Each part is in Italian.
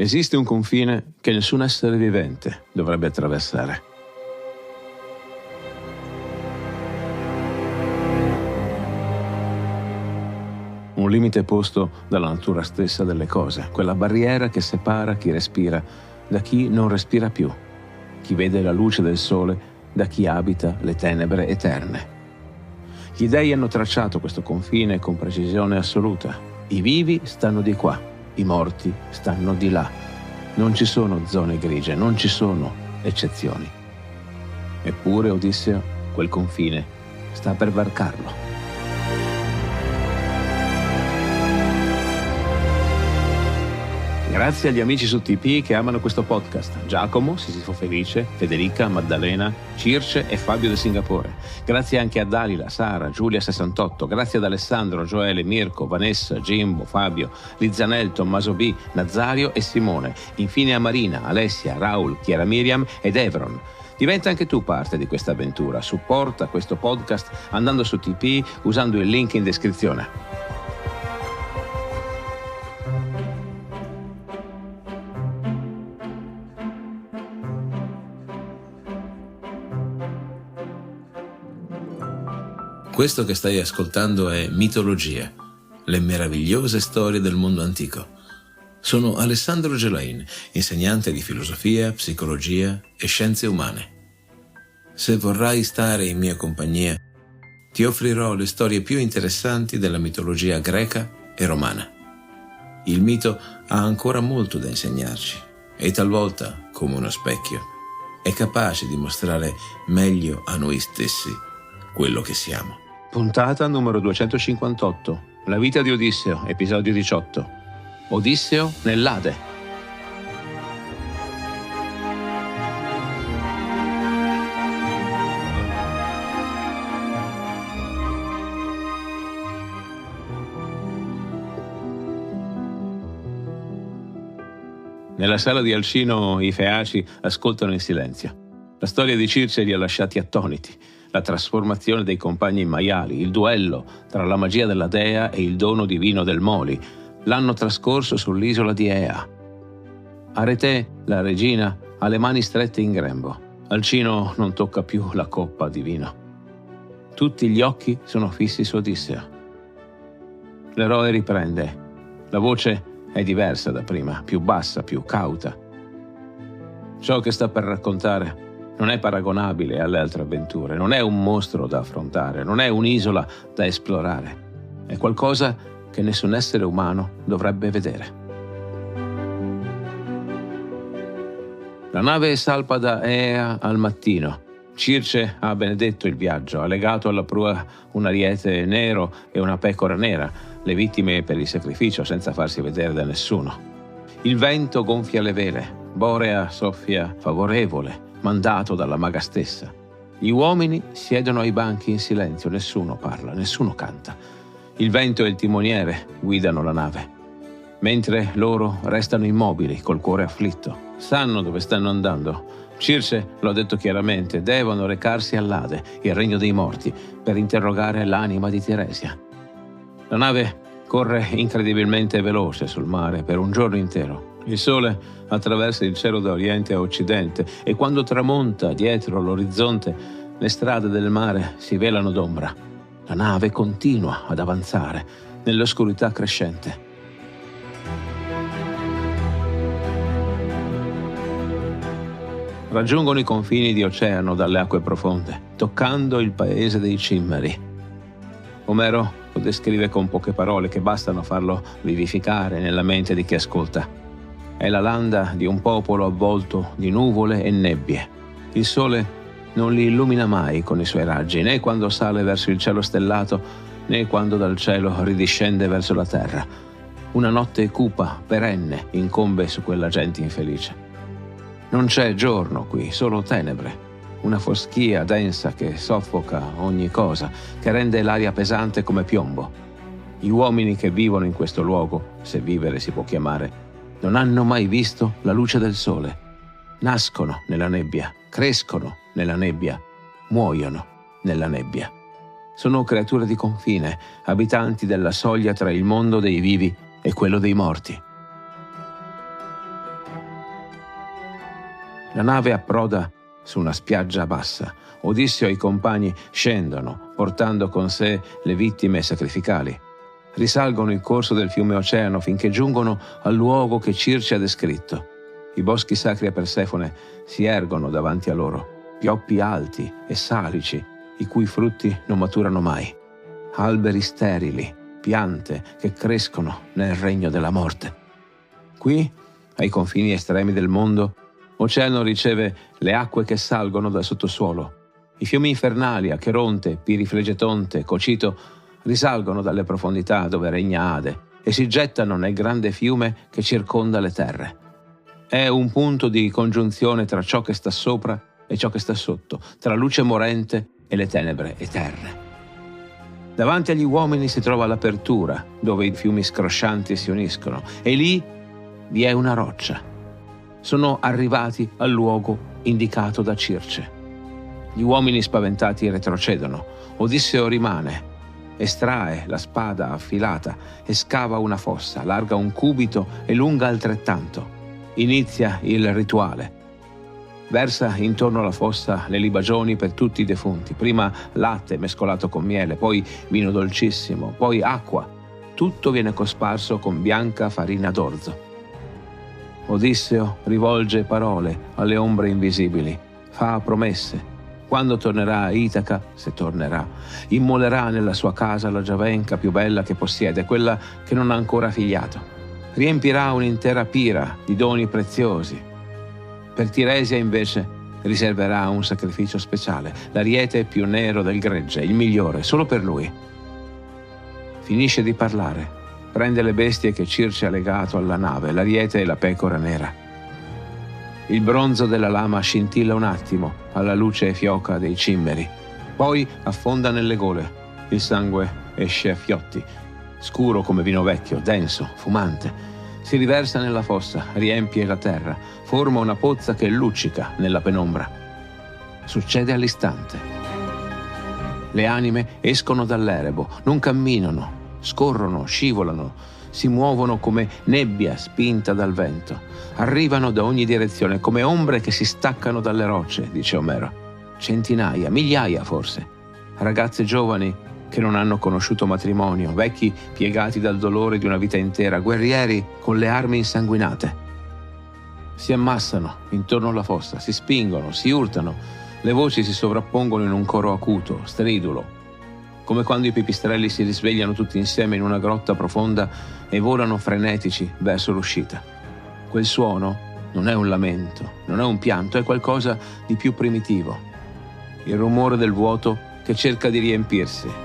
Esiste un confine che nessun essere vivente dovrebbe attraversare. Un limite posto dalla natura stessa delle cose, quella barriera che separa chi respira da chi non respira più, chi vede la luce del sole da chi abita le tenebre eterne. Gli dei hanno tracciato questo confine con precisione assoluta. I vivi stanno di qua, i morti stanno di là. Non ci sono zone grigie, non ci sono eccezioni. Eppure Odisseo quel confine sta per varcarlo. Grazie agli amici su TP che amano questo podcast: Giacomo, Sisifo Felice, Federica, Maddalena, Circe e Fabio da Singapore. Grazie anche a Dalila, Sara, Giulia 68. Grazie ad Alessandro, Gioele, Mirko, Vanessa, Jimbo, Fabio, Lizzanel, Tommaso B, Nazario e Simone. Infine a Marina, Alessia, Raul, Chiara Miriam ed Evron. Diventa anche tu parte di questa avventura. Supporta questo podcast andando su TP usando il link in descrizione. Questo che stai ascoltando è Mitologia, le meravigliose storie del mondo antico. Sono Alessandro Gelain, insegnante di filosofia, psicologia e scienze umane. Se vorrai stare in mia compagnia, ti offrirò le storie più interessanti della mitologia greca e romana. Il mito ha ancora molto da insegnarci e talvolta, come uno specchio, è capace di mostrare meglio a noi stessi quello che siamo. Puntata numero 258. La vita di Odisseo, episodio 18. Odisseo nell'Ade. Nella sala di Alcino i Feaci ascoltano in silenzio. La storia di Circe li ha lasciati attoniti. La trasformazione dei compagni maiali, il duello tra la magia della dea e il dono divino del Moli, l'anno trascorso sull'isola di Ea. Arete, la regina, ha le mani strette in grembo. Alcino non tocca più la coppa di vino. Tutti gli occhi sono fissi su Odisseo. L'eroe riprende. La voce è diversa da prima, più bassa, più cauta. Ciò che sta per raccontare non è paragonabile alle altre avventure, non è un mostro da affrontare, non è un'isola da esplorare. È qualcosa che nessun essere umano dovrebbe vedere. La nave salpa da Ea al mattino. Circe ha benedetto il viaggio, ha legato alla prua un ariete nero e una pecora nera, le vittime per il sacrificio senza farsi vedere da nessuno. Il vento gonfia le vele, Borea soffia favorevole, mandato dalla maga stessa. Gli uomini siedono ai banchi in silenzio, nessuno parla, nessuno canta. Il vento e il timoniere guidano la nave, mentre loro restano immobili, col cuore afflitto. Sanno dove stanno andando. Circe lo ha detto chiaramente, devono recarsi all'Ade, il regno dei morti, per interrogare l'anima di Tiresia. La nave corre incredibilmente veloce sul mare per un giorno intero. Il sole attraversa il cielo da oriente a occidente e quando tramonta dietro l'orizzonte, le strade del mare si velano d'ombra. La nave continua ad avanzare nell'oscurità crescente. Raggiungono i confini di oceano dalle acque profonde, toccando il paese dei Cimmeri. Omero lo descrive con poche parole che bastano a farlo vivificare nella mente di chi ascolta. È la landa di un popolo avvolto di nuvole e nebbie. Il sole non li illumina mai con i suoi raggi, né quando sale verso il cielo stellato, né quando dal cielo ridiscende verso la terra. Una notte cupa, perenne, incombe su quella gente infelice. Non c'è giorno qui, solo tenebre. Una foschia densa che soffoca ogni cosa, che rende l'aria pesante come piombo. Gli uomini che vivono in questo luogo, se vivere si può chiamare, non hanno mai visto la luce del sole. Nascono nella nebbia, crescono nella nebbia, muoiono nella nebbia. Sono creature di confine, abitanti della soglia tra il mondo dei vivi e quello dei morti. La nave approda su una spiaggia bassa. Odisseo e i compagni scendono, portando con sé le vittime sacrificali. Risalgono il corso del fiume Oceano finché giungono al luogo che Circe ha descritto. I boschi sacri a Persefone si ergono davanti a loro, pioppi alti e salici, i cui frutti non maturano mai. Alberi sterili, piante che crescono nel regno della morte. Qui, ai confini estremi del mondo, Oceano riceve le acque che salgono dal sottosuolo. I fiumi infernali, Acheronte, Piriflegetonte, Cocito, risalgono dalle profondità dove regna Ade e si gettano nel grande fiume che circonda le terre. È un punto di congiunzione tra ciò che sta sopra e ciò che sta sotto, tra luce morente e le tenebre eterne. Davanti agli uomini si trova l'apertura, dove i fiumi scroscianti si uniscono, e lì vi è una roccia. Sono arrivati al luogo indicato da Circe. Gli uomini spaventati retrocedono. Odisseo rimane, estrae la spada affilata e scava una fossa, larga un cubito e lunga altrettanto. Inizia il rituale. Versa intorno alla fossa le libagioni per tutti i defunti, prima latte mescolato con miele, poi vino dolcissimo, poi acqua. Tutto viene cosparso con bianca farina d'orzo. Odisseo rivolge parole alle ombre invisibili, fa promesse. Quando tornerà a Itaca, se tornerà, immolerà nella sua casa la giovenca più bella che possiede, quella che non ha ancora figliato. Riempirà un'intera pira di doni preziosi. Per Tiresia, invece, riserverà un sacrificio speciale, l'ariete più nero del gregge, il migliore, solo per lui. Finisce di parlare, prende le bestie che Circe ha legato alla nave, l'ariete e la pecora nera. Il bronzo della lama scintilla un attimo alla luce fioca dei cimmeri, poi affonda nelle gole. Il sangue esce a fiotti, scuro come vino vecchio, denso, fumante. Si riversa nella fossa, riempie la terra, forma una pozza che luccica nella penombra. Succede all'istante. Le anime escono dall'erebo, non camminano, scorrono, scivolano, si muovono come nebbia spinta dal vento. Arrivano da ogni direzione, come ombre che si staccano dalle rocce, dice Omero. Centinaia, migliaia forse. Ragazze giovani che non hanno conosciuto matrimonio, vecchi piegati dal dolore di una vita intera, guerrieri con le armi insanguinate. Si ammassano intorno alla fossa, si spingono, si urtano, le voci si sovrappongono in un coro acuto, stridulo, come quando i pipistrelli si risvegliano tutti insieme in una grotta profonda e volano frenetici verso l'uscita. Quel suono non è un lamento, non è un pianto, è qualcosa di più primitivo. Il rumore del vuoto che cerca di riempirsi.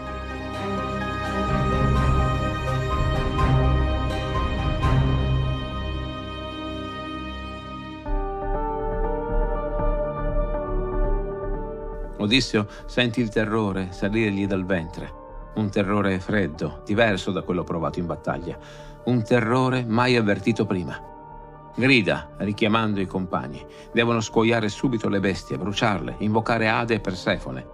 Odisseo sente il terrore salirgli dal ventre, un terrore freddo, diverso da quello provato in battaglia, un terrore mai avvertito prima. Grida, richiamando i compagni. Devono scuoiare subito le bestie, bruciarle, invocare Ade e Persefone.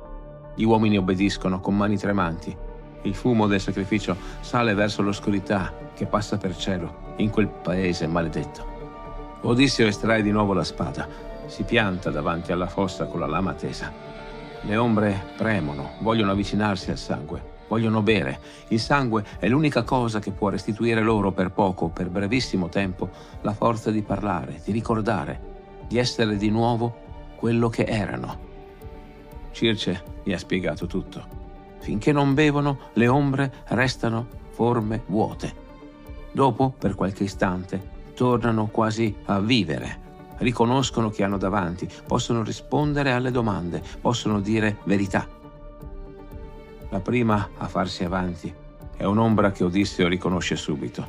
Gli uomini obbediscono con mani tremanti. Il fumo del sacrificio sale verso l'oscurità che passa per cielo in quel paese maledetto. Odisseo estrae di nuovo la spada, si pianta davanti alla fossa con la lama tesa. Le ombre premono, vogliono avvicinarsi al sangue, vogliono bere. Il sangue è l'unica cosa che può restituire loro per poco, per brevissimo tempo, la forza di parlare, di ricordare, di essere di nuovo quello che erano. Circe gli ha spiegato tutto. Finché non bevono, le ombre restano forme vuote. Dopo, per qualche istante, tornano quasi a vivere. Riconoscono chi hanno davanti, possono rispondere alle domande, possono dire verità. La prima a farsi avanti è un'ombra che Odisseo riconosce subito.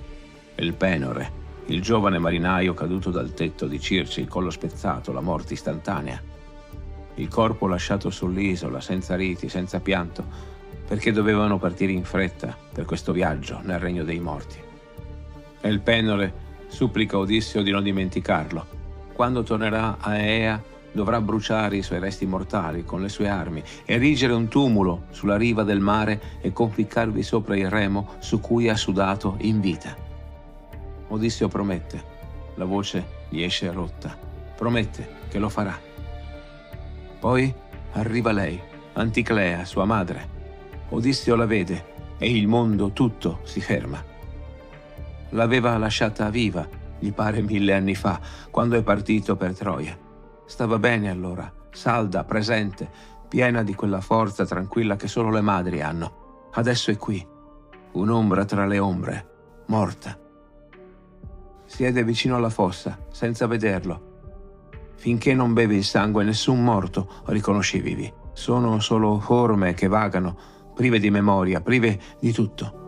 È il Penore, il giovane marinaio caduto dal tetto di Circe, il collo spezzato, la morte istantanea. Il corpo lasciato sull'isola, senza riti, senza pianto, perché dovevano partire in fretta per questo viaggio nel regno dei morti. E il Penore supplica Odisseo di non dimenticarlo. Quando tornerà a Aea dovrà bruciare i suoi resti mortali con le sue armi, erigere un tumulo sulla riva del mare e conficcarvi sopra il remo su cui ha sudato in vita. Odisseo promette, la voce gli esce rotta. Promette che lo farà. Poi arriva lei, Anticlea, sua madre. Odisseo la vede e il mondo tutto si ferma. L'aveva lasciata viva, gli pare 1000 anni fa, quando è partito per Troia. Stava bene allora, salda, presente, piena di quella forza tranquilla che solo le madri hanno. Adesso è qui, un'ombra tra le ombre, morta. Siede vicino alla fossa, senza vederlo. Finché non beve il sangue, nessun morto riconosce i vivi. Sono solo forme che vagano, prive di memoria, prive di tutto.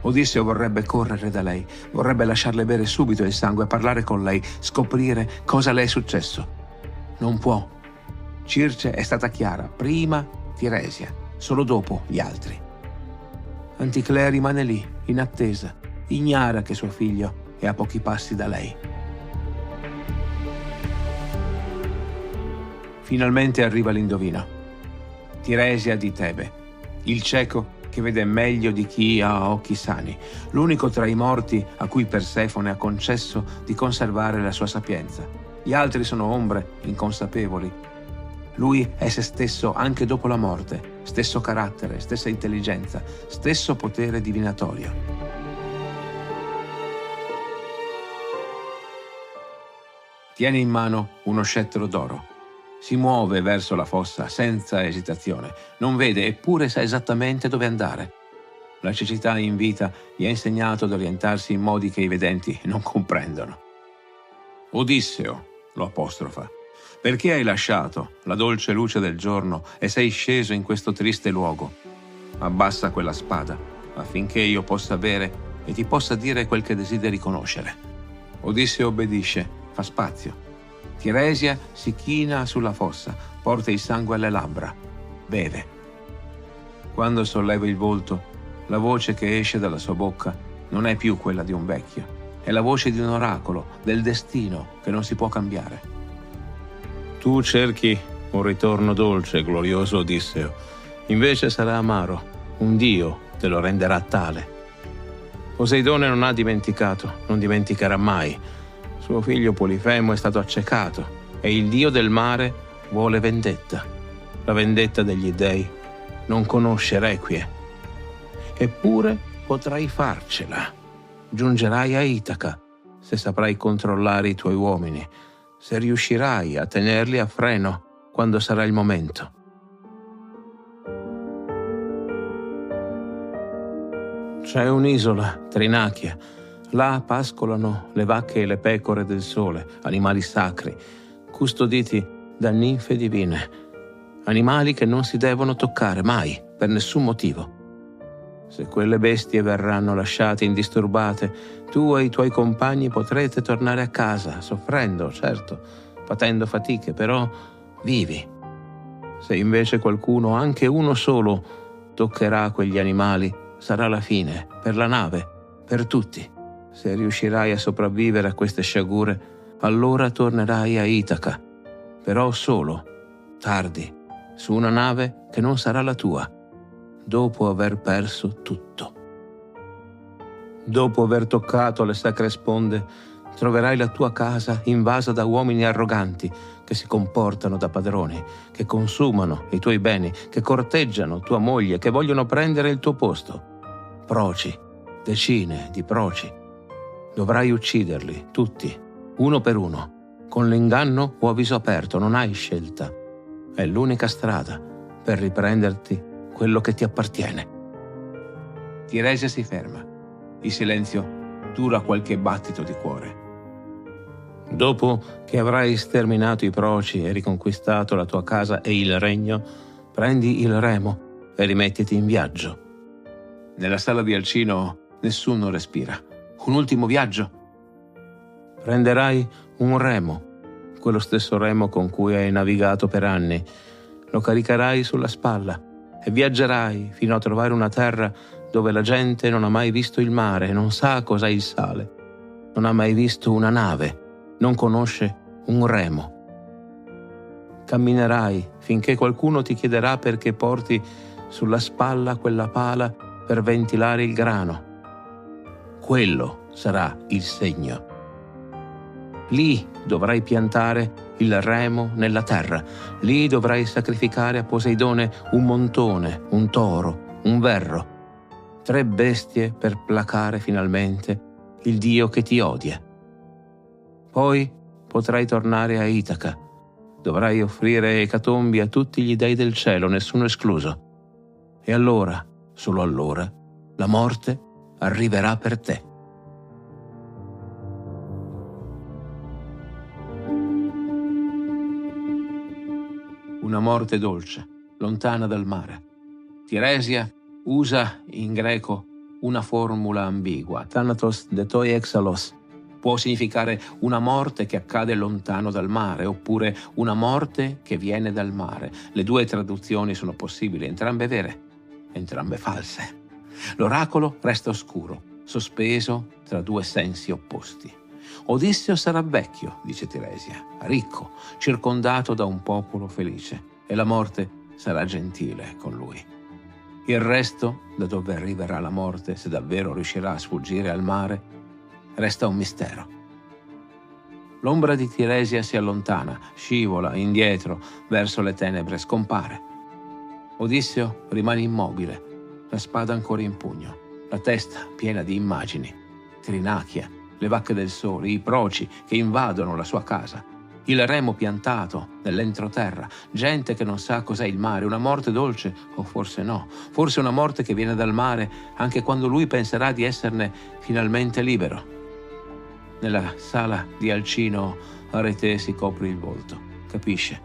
Odisseo vorrebbe correre da lei, vorrebbe lasciarle bere subito il sangue, parlare con lei, scoprire cosa le è successo. Non può. Circe è stata chiara, prima Tiresia, solo dopo gli altri. Anticlea rimane lì, in attesa, ignara che suo figlio è a pochi passi da lei. Finalmente arriva l'indovino. Tiresia di Tebe, il cieco che vede meglio di chi ha occhi sani, l'unico tra i morti a cui Persefone ha concesso di conservare la sua sapienza. Gli altri sono ombre inconsapevoli. Lui è se stesso anche dopo la morte, stesso carattere, stessa intelligenza, stesso potere divinatorio. Tiene in mano uno scettro d'oro. Si muove verso la fossa senza esitazione. Non vede, eppure sa esattamente dove andare. La cecità in vita gli ha insegnato ad orientarsi in modi che i vedenti non comprendono. Odisseo, lo apostrofa, perché hai lasciato la dolce luce del giorno e sei sceso in questo triste luogo? Abbassa quella spada, affinché io possa bere e ti possa dire quel che desideri conoscere. Odisseo obbedisce, fa spazio. Tiresia si china sulla fossa, porta il sangue alle labbra, beve. Quando solleva il volto, la voce che esce dalla sua bocca non è più quella di un vecchio, è la voce di un oracolo, del destino che non si può cambiare. Tu cerchi un ritorno dolce, glorioso Odisseo, invece sarà amaro, un dio te lo renderà tale. Poseidone non ha dimenticato, non dimenticherà mai. Suo figlio Polifemo è stato accecato e il dio del mare vuole vendetta. La vendetta degli dei non conosce requie. Eppure potrai farcela. Giungerai a Itaca se saprai controllare i tuoi uomini, se riuscirai a tenerli a freno quando sarà il momento. C'è un'isola, Trinachia. Là pascolano le vacche e le pecore del sole, animali sacri, custoditi da ninfe divine, animali che non si devono toccare mai, per nessun motivo. Se quelle bestie verranno lasciate indisturbate, tu e i tuoi compagni potrete tornare a casa, soffrendo, certo, patendo fatiche, però vivi. Se invece qualcuno, anche uno solo, toccherà quegli animali, sarà la fine, per la nave, per tutti. Se riuscirai a sopravvivere a queste sciagure, allora tornerai a Itaca, però solo, tardi, su una nave che non sarà la tua, dopo aver perso tutto. Dopo aver toccato le sacre sponde, troverai la tua casa invasa da uomini arroganti che si comportano da padroni, che consumano i tuoi beni, che corteggiano tua moglie, che vogliono prendere il tuo posto. Proci, decine di proci. Dovrai ucciderli, tutti, uno per uno, con l'inganno o a viso aperto, non hai scelta. È l'unica strada per riprenderti quello che ti appartiene. Tiresia si ferma. Il silenzio dura qualche battito di cuore. Dopo che avrai sterminato i proci e riconquistato la tua casa e il regno, prendi il remo e rimettiti in viaggio. Nella sala di Alcino nessuno respira. Un ultimo viaggio? Prenderai un remo, quello stesso remo con cui hai navigato per anni. Lo caricherai sulla spalla e viaggerai fino a trovare una terra dove la gente non ha mai visto il mare, non sa cos'è il sale, non ha mai visto una nave, non conosce un remo. Camminerai finché qualcuno ti chiederà perché porti sulla spalla quella pala per ventilare il grano. Quello sarà il segno. Lì dovrai piantare il remo nella terra. Lì dovrai sacrificare a Poseidone un montone, un toro, un verro. 3 bestie per placare finalmente il dio che ti odia. Poi potrai tornare a Itaca. Dovrai offrire ecatombi a tutti gli dei del cielo, nessuno escluso. E allora, solo allora, la morte arriverà per te. Una morte dolce, lontana dal mare. Tiresia usa in greco una formula ambigua, thanatos detoi exalos. Può significare una morte che accade lontano dal mare, oppure una morte che viene dal mare. Le 2 traduzioni sono possibili, entrambe vere, entrambe false. L'oracolo resta oscuro, sospeso tra 2 sensi opposti. Odisseo sarà vecchio, dice Tiresia, ricco, circondato da un popolo felice, e la morte sarà gentile con lui. Il resto, da dove arriverà la morte, se davvero riuscirà a sfuggire al mare, resta un mistero. L'ombra di Tiresia si allontana, scivola indietro verso le tenebre, scompare. Odisseo rimane immobile, la spada ancora in pugno, la testa piena di immagini, Trinachia, le vacche del sole, i proci che invadono la sua casa, il remo piantato nell'entroterra, gente che non sa cos'è il mare, una morte dolce o forse no, forse una morte che viene dal mare anche quando lui penserà di esserne finalmente libero. Nella sala di Alcino Arete si copre il volto, capisce.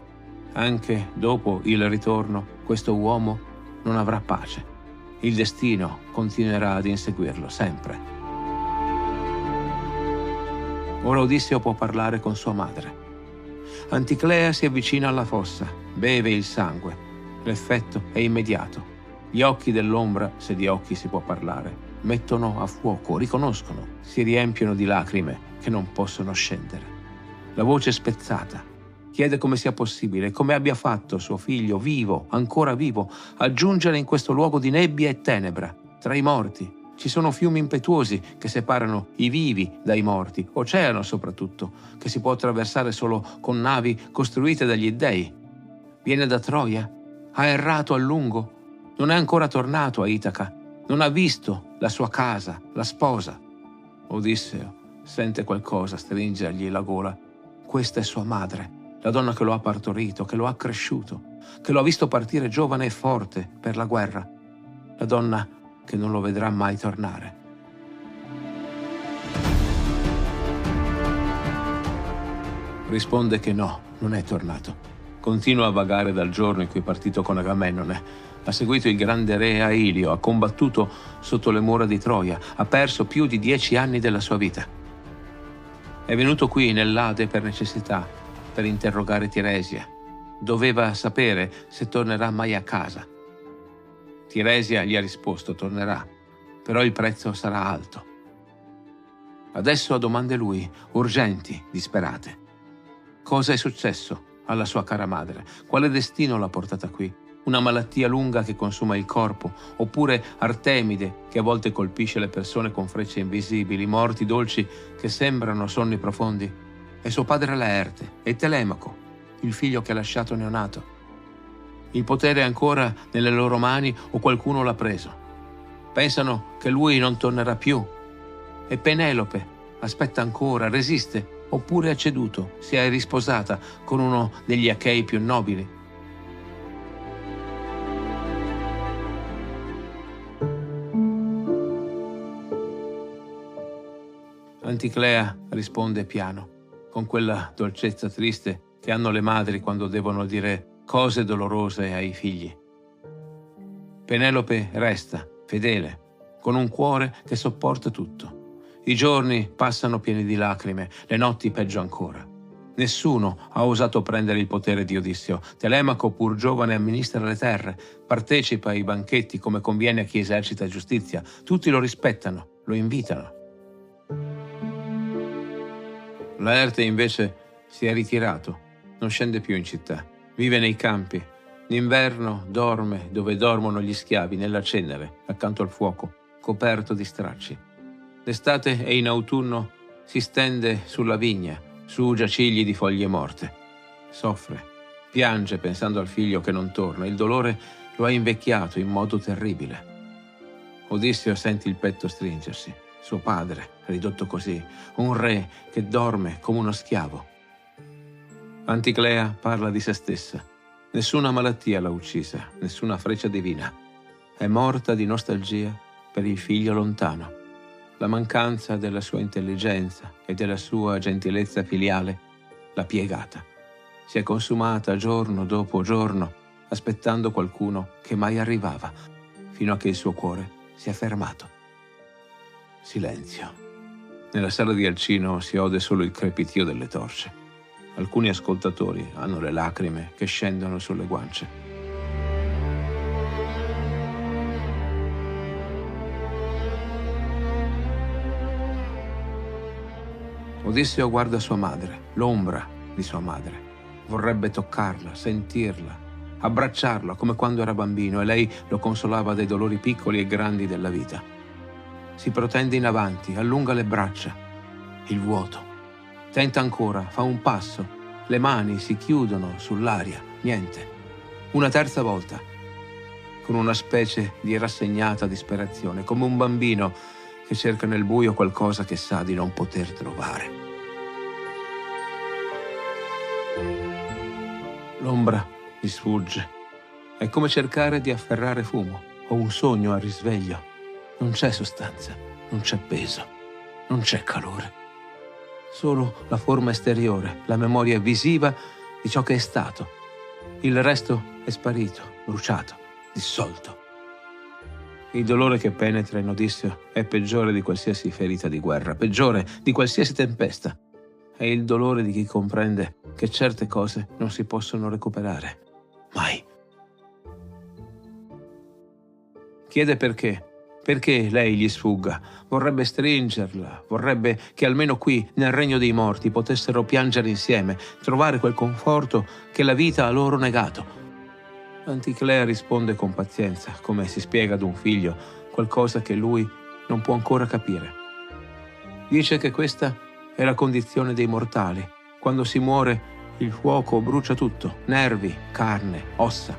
Anche dopo il ritorno questo uomo non avrà pace. Il destino continuerà ad inseguirlo sempre. Ora Odisseo può parlare con sua madre. Anticlea si avvicina alla fossa, beve il sangue. L'effetto è immediato. Gli occhi dell'ombra, se di occhi si può parlare, mettono a fuoco, riconoscono, si riempiono di lacrime che non possono scendere. La voce spezzata chiede come sia possibile, come abbia fatto suo figlio, vivo, ancora vivo, a giungere in questo luogo di nebbia e tenebra, tra i morti. Ci sono fiumi impetuosi che separano i vivi dai morti, oceano soprattutto, che si può attraversare solo con navi costruite dagli dei. Viene da Troia, ha errato a lungo, non è ancora tornato a Itaca, non ha visto la sua casa, la sposa. Odisseo sente qualcosa stringergli la gola. Questa è sua madre, la donna che lo ha partorito, che lo ha cresciuto, che lo ha visto partire giovane e forte per la guerra, la donna che non lo vedrà mai tornare. Risponde che no, non è tornato. Continua a vagare dal giorno in cui è partito con Agamennone. Ha seguito il grande re Ailio, ha combattuto sotto le mura di Troia, ha perso più di 10 anni della sua vita. È venuto qui nell'Ade per necessità, per interrogare Tiresia. Doveva sapere se tornerà mai a casa. Tiresia gli ha risposto: tornerà, però il prezzo sarà alto. Adesso ha domande lui, urgenti, disperate. Cosa è successo alla sua cara madre? Quale destino l'ha portata qui? Una malattia lunga che consuma il corpo, oppure Artemide che a volte colpisce le persone con frecce invisibili, morti dolci che sembrano sonni profondi? E suo padre Laerte, e Telemaco, il figlio che ha lasciato neonato. Il potere è ancora nelle loro mani o qualcuno l'ha preso? Pensano che lui non tornerà più. E Penelope aspetta ancora, resiste, oppure ha ceduto, si è risposata con uno degli Achei più nobili. Anticlea risponde piano, con quella dolcezza triste che hanno le madri quando devono dire cose dolorose ai figli. Penelope resta, fedele, con un cuore che sopporta tutto. I giorni passano pieni di lacrime, le notti peggio ancora. Nessuno ha osato prendere il potere di Odisseo. Telemaco, pur giovane, amministra le terre, partecipa ai banchetti come conviene a chi esercita giustizia. Tutti lo rispettano, lo invitano. Laerte invece si è ritirato, non scende più in città. Vive nei campi. D'inverno dorme dove dormono gli schiavi, nella cenere, accanto al fuoco, coperto di stracci. D'estate e in autunno si stende sulla vigna, su giacigli di foglie morte. Soffre, piange pensando al figlio che non torna. Il dolore lo ha invecchiato in modo terribile. Odisseo sente il petto stringersi. Suo padre, ridotto così, un re che dorme come uno schiavo. Anticlea parla di se stessa. Nessuna malattia l'ha uccisa, nessuna freccia divina. È morta di nostalgia per il figlio lontano. La mancanza della sua intelligenza e della sua gentilezza filiale l'ha piegata. Si è consumata giorno dopo giorno, aspettando qualcuno che mai arrivava, fino a che il suo cuore si è fermato. Silenzio. Nella sala di Alcino si ode solo il crepitio delle torce. Alcuni ascoltatori hanno le lacrime che scendono sulle guance. Odisseo guarda sua madre, l'ombra di sua madre. Vorrebbe toccarla, sentirla, abbracciarla come quando era bambino e lei lo consolava dei dolori piccoli e grandi della vita. Si protende in avanti, allunga le braccia. Il vuoto. Tenta ancora, fa un passo. Le mani si chiudono sull'aria. Niente. Una terza volta. Con una specie di rassegnata disperazione, come un bambino che cerca nel buio qualcosa che sa di non poter trovare. L'ombra gli sfugge. È come cercare di afferrare fumo o un sogno a risveglio. Non c'è sostanza, non c'è peso, non c'è calore. Solo la forma esteriore, la memoria visiva di ciò che è stato. Il resto è sparito, bruciato, dissolto. Il dolore che penetra in Odisseo è peggiore di qualsiasi ferita di guerra, peggiore di qualsiasi tempesta. È il dolore di chi comprende che certe cose non si possono recuperare. Mai. Chiede perché. Perché lei gli sfugga? Vorrebbe stringerla, vorrebbe che almeno qui, nel regno dei morti, potessero piangere insieme, trovare quel conforto che la vita ha loro negato. Anticlea risponde con pazienza, come si spiega ad un figlio qualcosa che lui non può ancora capire. Dice che questa è la condizione dei mortali. Quando si muore, il fuoco brucia tutto, nervi, carne, ossa.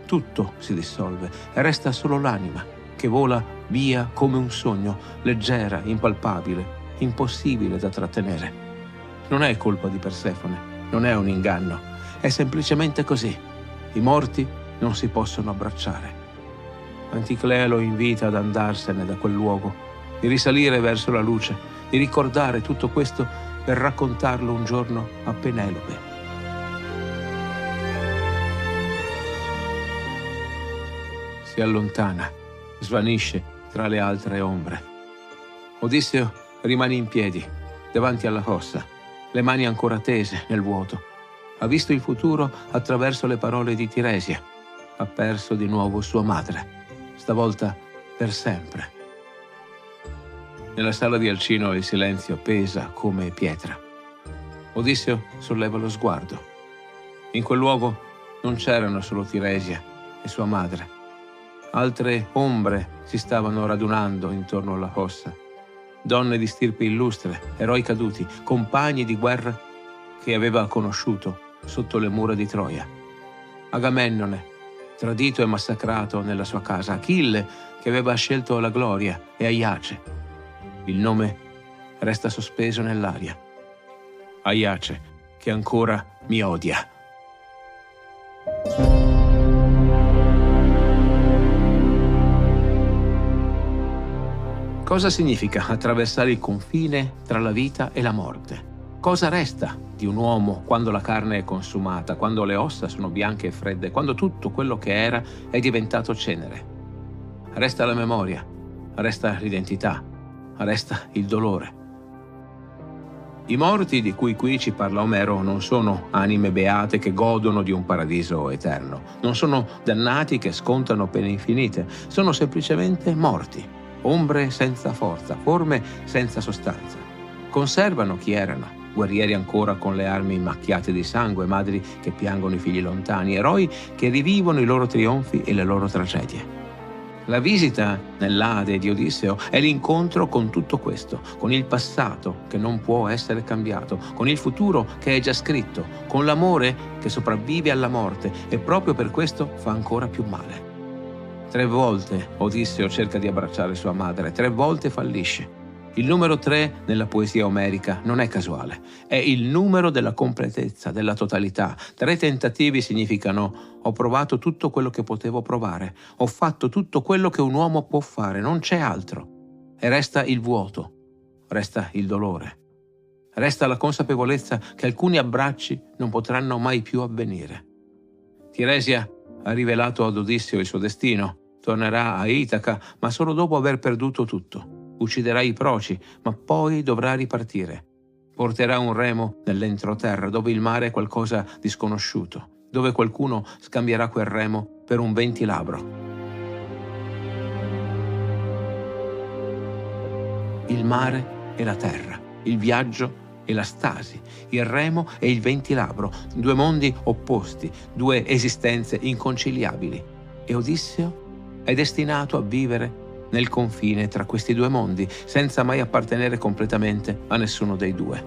Tutto si dissolve e resta solo l'anima, che vola via come un sogno, leggera, impalpabile, impossibile da trattenere. Non è colpa di Persefone, non è un inganno, è semplicemente così. I morti non si possono abbracciare. Anticlea lo invita ad andarsene da quel luogo, di risalire verso la luce, di ricordare tutto questo per raccontarlo un giorno a Penelope. Si allontana. Svanisce tra le altre ombre. Odisseo rimane in piedi, davanti alla fossa, le mani ancora tese nel vuoto. Ha visto il futuro attraverso le parole di Tiresia. Ha perso di nuovo sua madre, stavolta per sempre. Nella sala di Alcino il silenzio pesa come pietra. Odisseo solleva lo sguardo. In quel luogo non c'erano solo Tiresia e sua madre. Altre ombre si stavano radunando intorno alla fossa. Donne di stirpe illustre, eroi caduti, compagni di guerra che aveva conosciuto sotto le mura di Troia. Agamennone, tradito e massacrato nella sua casa. Achille, che aveva scelto la gloria, e Aiace. Il nome resta sospeso nell'aria. Aiace, che ancora mi odia. Cosa significa attraversare il confine tra la vita e la morte? Cosa resta di un uomo quando la carne è consumata, quando le ossa sono bianche e fredde, quando tutto quello che era è diventato cenere? Resta la memoria, resta l'identità, resta il dolore. I morti di cui qui ci parla Omero non sono anime beate che godono di un paradiso eterno, non sono dannati che scontano pene infinite, sono semplicemente morti. Ombre senza forza, forme senza sostanza. Conservano chi erano, guerrieri ancora con le armi macchiate di sangue, madri che piangono i figli lontani, eroi che rivivono i loro trionfi e le loro tragedie. La visita nell'Ade di Odisseo è l'incontro con tutto questo, con il passato che non può essere cambiato, con il futuro che è già scritto, con l'amore che sopravvive alla morte e proprio per questo fa ancora più male. 3 volte Odisseo cerca di abbracciare sua madre, 3 volte fallisce. Il numero 3 nella poesia omerica non è casuale, è il numero della completezza, della totalità. 3 tentativi significano: ho provato tutto quello che potevo provare, ho fatto tutto quello che un uomo può fare, non c'è altro. E resta il vuoto, resta il dolore, resta la consapevolezza che alcuni abbracci non potranno mai più avvenire. Tiresia ha rivelato ad Odisseo il suo destino, tornerà a Itaca, ma solo dopo aver perduto tutto. Ucciderà i proci, ma poi dovrà ripartire. Porterà un remo nell'entroterra, dove il mare è qualcosa di sconosciuto, dove qualcuno scambierà quel remo per un ventilabro. Il mare e la terra, il viaggio e la stasi, il remo e il ventilabro, 2 mondi opposti, 2 esistenze inconciliabili. E Odisseo è destinato a vivere nel confine tra questi 2 mondi, senza mai appartenere completamente a nessuno dei 2.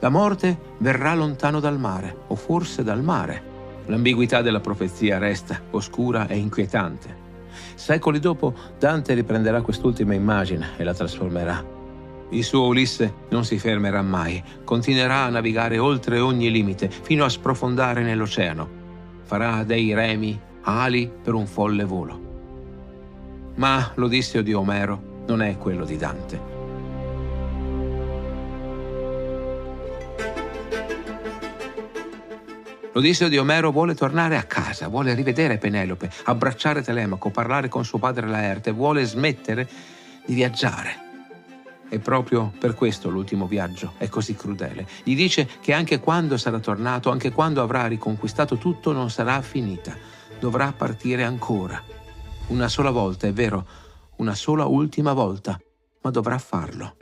La morte verrà lontano dal mare, o forse dal mare. L'ambiguità della profezia resta oscura e inquietante. Secoli dopo, Dante riprenderà quest'ultima immagine e la trasformerà. Il suo Ulisse non si fermerà mai, continuerà a navigare oltre ogni limite, fino a sprofondare nell'oceano. Farà dei remi ali per un folle volo. Ma l'Odisseo di Omero non è quello di Dante. L'Odisseo di Omero vuole tornare a casa, vuole rivedere Penelope, abbracciare Telemaco, parlare con suo padre Laerte, vuole smettere di viaggiare. E proprio per questo l'ultimo viaggio è così crudele. Gli dice che anche quando sarà tornato, anche quando avrà riconquistato tutto, non sarà finita. Dovrà partire ancora. Una sola volta, è vero, una sola ultima volta, ma dovrà farlo.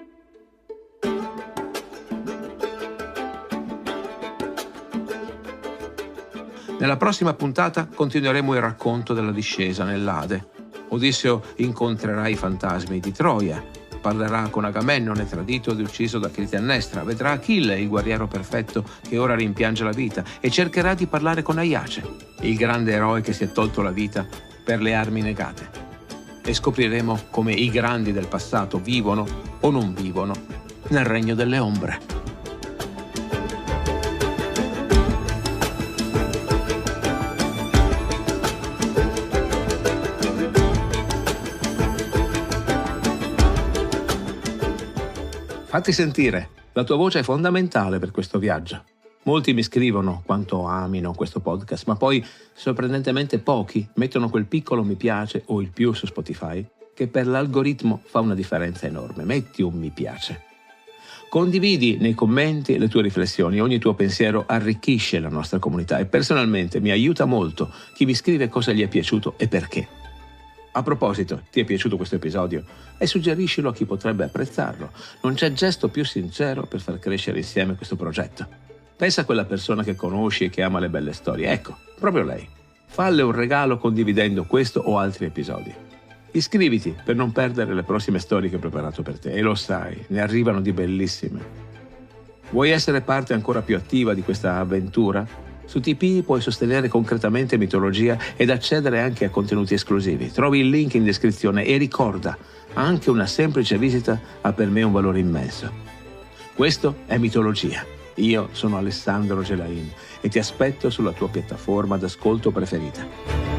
Nella prossima puntata continueremo il racconto della discesa nell'Ade. Odisseo incontrerà i fantasmi di Troia, parlerà con Agamennone tradito ed ucciso da Clitennestra, vedrà Achille, il guerriero perfetto che ora rimpiange la vita, e cercherà di parlare con Aiace, il grande eroe che si è tolto la vita per le armi negate. E scopriremo come i grandi del passato vivono o non vivono nel regno delle ombre. Fatti sentire, la tua voce è fondamentale per questo viaggio. Molti mi scrivono quanto amino questo podcast, ma poi sorprendentemente pochi mettono quel piccolo mi piace o il più su Spotify, che per l'algoritmo fa una differenza enorme. Metti un mi piace. Condividi nei commenti le tue riflessioni, ogni tuo pensiero arricchisce la nostra comunità e personalmente mi aiuta molto chi mi scrive cosa gli è piaciuto e perché. A proposito, ti è piaciuto questo episodio? E suggeriscilo a chi potrebbe apprezzarlo. Non c'è gesto più sincero per far crescere insieme questo progetto. Pensa a quella persona che conosci e che ama le belle storie. Ecco, proprio lei. Falle un regalo condividendo questo o altri episodi. Iscriviti per non perdere le prossime storie che ho preparato per te. E lo sai, ne arrivano di bellissime. Vuoi essere parte ancora più attiva di questa avventura? Su TP puoi sostenere concretamente Mitologia ed accedere anche a contenuti esclusivi. Trovi il link in descrizione e ricorda, anche una semplice visita ha per me un valore immenso. Questo è Mitologia. Io sono Alessandro Gelain e ti aspetto sulla tua piattaforma d'ascolto preferita.